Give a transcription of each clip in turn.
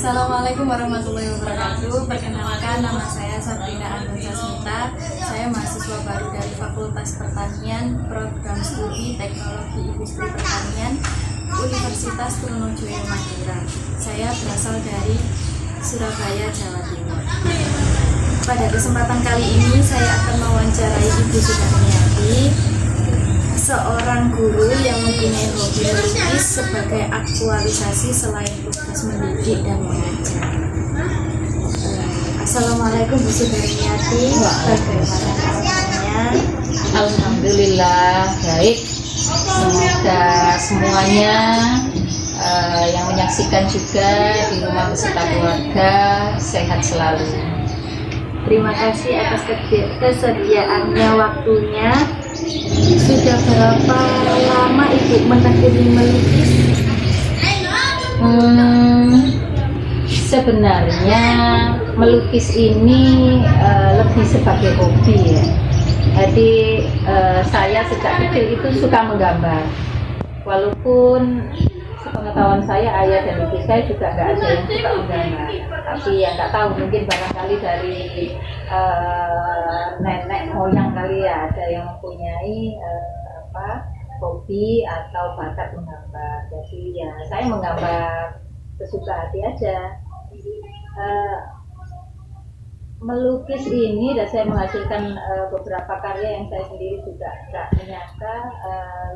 Assalamualaikum warahmatullahi wabarakatuh. Perkenalkan, nama saya Sabrina Antonsa Smita. Saya mahasiswa baru dari Fakultas Pertanian, Program Studi Teknologi Industri Pertanian, Universitas Trunojoyo Madura. Saya berasal dari Surabaya, Jawa Timur. Pada kesempatan kali ini saya akan mewawancarai Ibu Sudarmiati, seorang guru yang mempunyai hobi melukis sebagai aktualisasi selain tugas mendidik dan mengajar. Assalamualaikum Bu Sudarmiati, bagaimana kabarnya? Alhamdulillah baik. Semoga semuanya yang menyaksikan juga di rumah beserta keluarga sehat selalu. Terima kasih atas kesediaannya waktunya. Sudah berapa lama Ibu menekuni melukis? Sebenarnya melukis ini lebih sebagai hobi ya. Jadi saya sejak kecil itu suka menggambar. Walaupun sepengetahuan saya ayah dan ibu saya juga nggak ada yang suka menggambar. Tapi ya nggak tahu, mungkin barangkali dari nenek moyang kali ya ada yang mempunyai hobi atau bakat menggambar. Jadi ya saya menggambar sesuka hati aja. Melukis ini dan saya menghasilkan beberapa karya yang saya sendiri juga nggak menyangka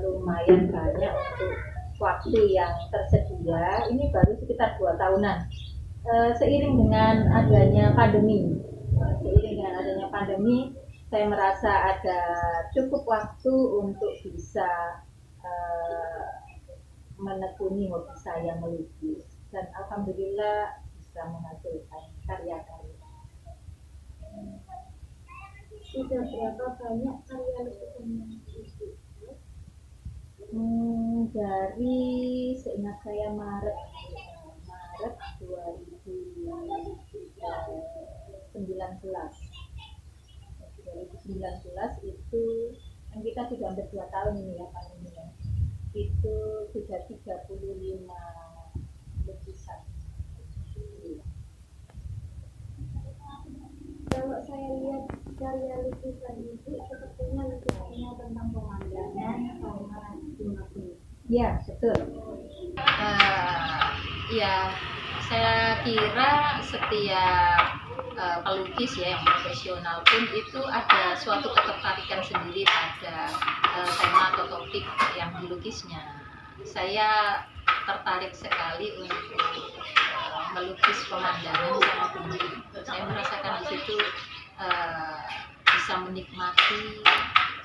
lumayan banyak untuk waktu yang tersedia. Ini baru sekitar 2 tahunan. Seiring dengan adanya pandemi, saya merasa ada cukup waktu untuk bisa menekuni hobi saya melukis, dan alhamdulillah bisa menghasilkan karya-karya. Sudah berapa banyak karya lukisan yang Ibu? Dari seingat saya Maret 2019 itu kan kita sudah hampir 2 tahun ini ya pandemi ya. Itu sudah 35 lukisan. Kalau saya lihat karya lukisan Ibu, sepertinya lukisannya tentang pemandangan sama bunga-bunga. Ya, betul. Ya, saya kira setiap pelukis ya yang profesional pun itu ada suatu ketertarikan sendiri pada tema atau topik yang dilukisnya. Saya tertarik sekali untuk melukis pemandangan sama bunga. Saya merasakan di situ bisa menikmati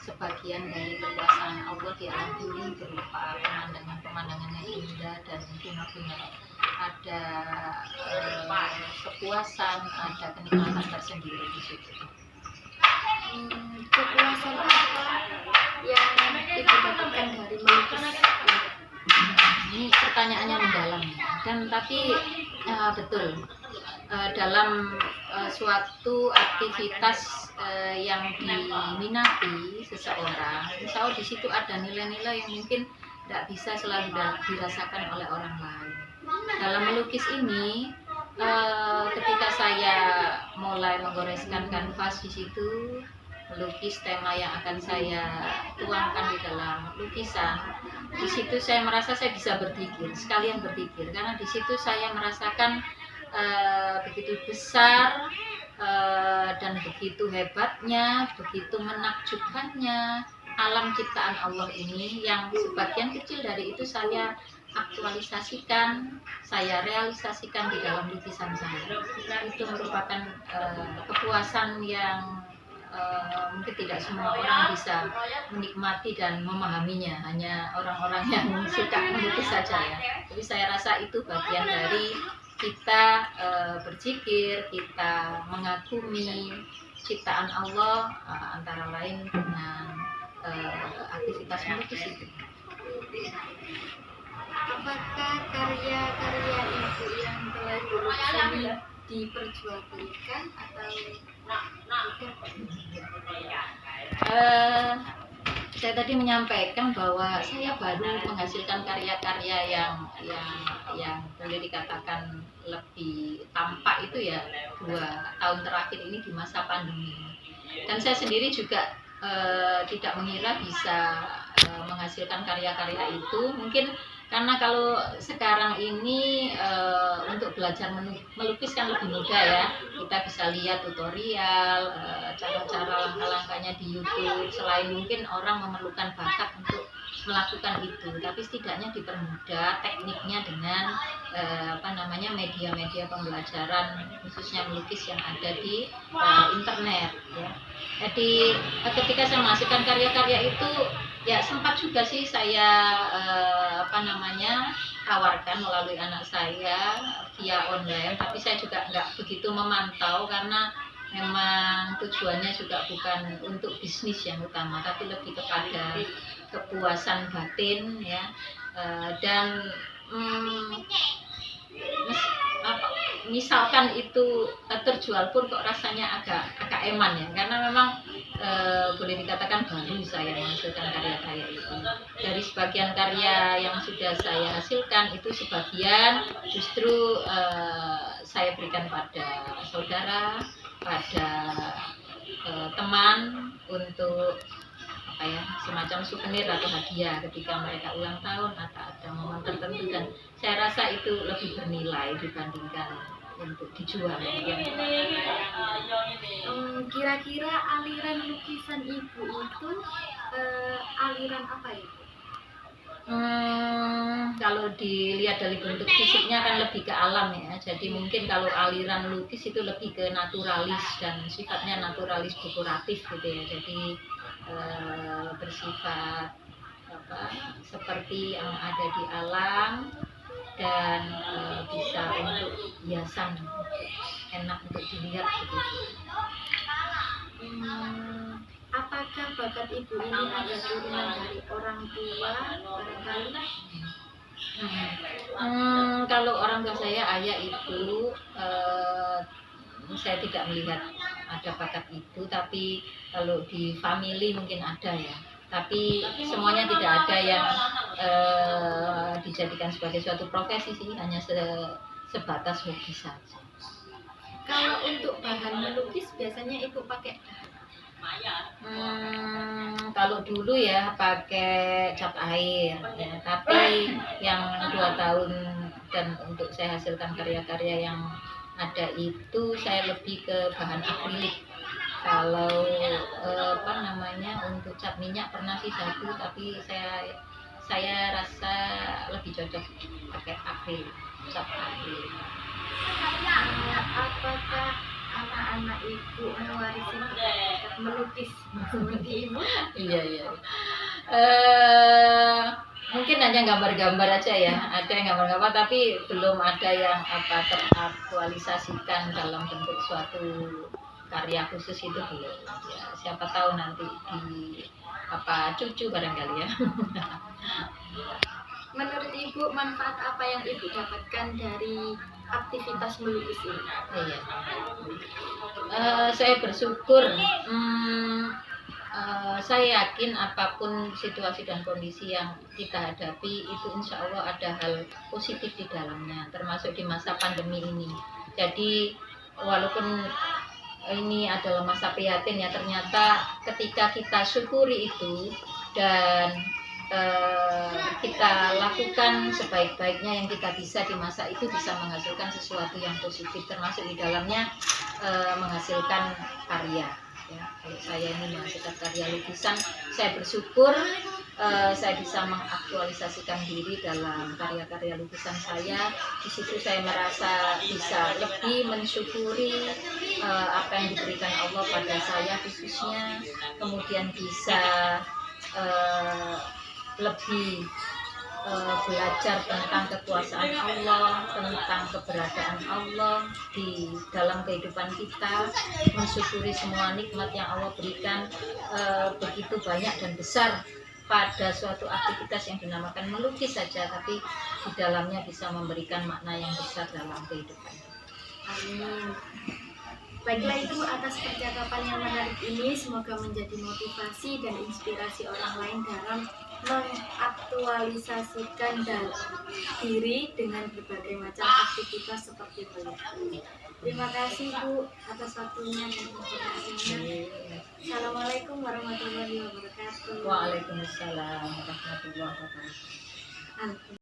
sebagian dari kekuasaan Allah di alam ini berupa pemandangan yang indah dan bunga-bunga. Ada kepuasan, ada kenikmatan tersendiri di situ. Kepuasan apa yang Ibu dapatkan dari melukis? Ini pertanyaannya mendalam dan tapi betul. Dalam suatu aktivitas yang diminati seseorang, insya Allah di situ ada nilai-nilai yang mungkin tidak bisa selalu dirasakan oleh orang lain. Dalam melukis ini, ketika saya mulai menggoreskan kanvas di situ, melukis tema yang akan saya tuangkan di dalam lukisan, di situ saya merasa saya bisa sekalian berpikir, karena di situ saya merasakan begitu besar dan begitu hebatnya, begitu menakjubkannya alam ciptaan Allah ini, yang sebagian kecil dari itu saya aktualisasikan, saya realisasikan di dalam lukisan saya. Itu merupakan kepuasan yang mungkin tidak semua orang bisa menikmati dan memahaminya, hanya orang-orang yang suka melukis saja ya. Tapi saya rasa itu bagian dari kita berzikir, kita mengagumi ciptaan Allah, antara lain dengan aktivitas melukis itu. Apakah karya-karya Ibu yang telah dilukis ini diperjualbelikan atau saya tadi menyampaikan bahwa saya baru menghasilkan karya-karya yang boleh dikatakan lebih tampak itu ya 2 tahun terakhir ini di masa pandemi. Dan saya sendiri juga tidak mengira bisa menghasilkan karya-karya itu, mungkin karena kalau sekarang ini untuk belajar melukis kan lebih mudah ya, kita bisa lihat tutorial, cara-cara langkah-langkahnya di YouTube. Selain mungkin orang memerlukan bakat untuk melakukan itu, tapi setidaknya dipermudah tekniknya dengan media-media pembelajaran khususnya melukis yang ada di internet ya. Jadi ketika saya menghasilkan karya-karya itu ya sempat juga sih saya tawarkan melalui anak saya via online, tapi saya juga nggak begitu memantau karena memang tujuannya juga bukan untuk bisnis yang utama, tapi lebih kepada kepuasan batin ya. Dan misalkan itu terjual pun kok rasanya agak eman ya, karena memang boleh dikatakan baru saya menghasilkan karya-karya itu. Dari sebagian karya yang sudah saya hasilkan itu sebagian justru saya berikan pada saudara, pada teman untuk semacam souvenir atau hadiah ketika mereka ulang tahun atau ada momen tertentu, dan saya rasa itu lebih bernilai dibandingkan untuk dijual. Kira-kira aliran lukisan ibu itu aliran apa ibu? Kalau dilihat dari bentuk fisiknya kan lebih ke alam ya, jadi mungkin kalau aliran lukis itu lebih ke naturalis dan sifatnya naturalis dekoratif gitu ya, jadi bersifat seperti yang ada di alam dan bisa untuk hiasan, enak untuk dilihat begitu. Apakah bakat ibu ini ada turunan dari orang tua barangkali? Kalau orang tua saya, ayah, ibu, saya tidak melihat ada bakat itu, tapi kalau di family mungkin ada ya, tapi semuanya tidak ada yang dijadikan sebagai suatu profesi sih, hanya sebatas hobi saja. Kalau untuk bahan melukis biasanya ibu pakai? Kalau dulu ya pakai cat air ya, tapi yang 2 tahun dan untuk saya hasilkan karya-karya yang ada itu saya lebih ke bahan akrilik. Kalau untuk cat minyak pernah sih satu, tapi saya rasa lebih cocok pakai akrilik, cat akrilik. Apakah anak-anak ibu mewarisi bakat melukis seperti ibu? Iya. Mungkin hanya gambar-gambar aja ya, ada yang gambar-gambar tapi belum ada yang teraktualisasikan dalam bentuk suatu karya khusus, itu belum ya. Siapa tahu nanti di cucu barangkali ya. Menurut ibu, manfaat apa yang ibu dapatkan dari aktivitas melukis ini? Iya. Saya bersyukur. Saya yakin apapun situasi dan kondisi yang kita hadapi itu insya Allah ada hal positif di dalamnya, termasuk di masa pandemi ini. Jadi walaupun ini adalah masa prihatin ya, ternyata ketika kita syukuri itu dan kita lakukan sebaik-baiknya yang kita bisa di masa itu, bisa menghasilkan sesuatu yang positif, termasuk di dalamnya menghasilkan karya ya. Kalau saya ini menghasilkan karya lukisan, saya bersyukur saya bisa mengaktualisasikan diri dalam karya-karya lukisan saya. Di situ saya merasa bisa lebih mensyukuri apa yang diberikan Allah pada saya khususnya, kemudian bisa lebih belajar tentang kekuasaan Allah, tentang keberadaan Allah di dalam kehidupan kita, mensyukuri semua nikmat yang Allah berikan begitu banyak dan besar pada suatu aktivitas yang dinamakan melukis saja, tapi di dalamnya bisa memberikan makna yang besar dalam kehidupan. Amin. Baiklah Ibu, atas percakapan yang menarik ini semoga menjadi motivasi dan inspirasi orang lain dalam mengaktualisasikan diri dengan berbagai macam aktivitas seperti belajar. Terima kasih Bu atas waktunya dan informasinya. Assalamualaikum warahmatullahi wabarakatuh. Waalaikumsalam warahmatullahi wabarakatuh.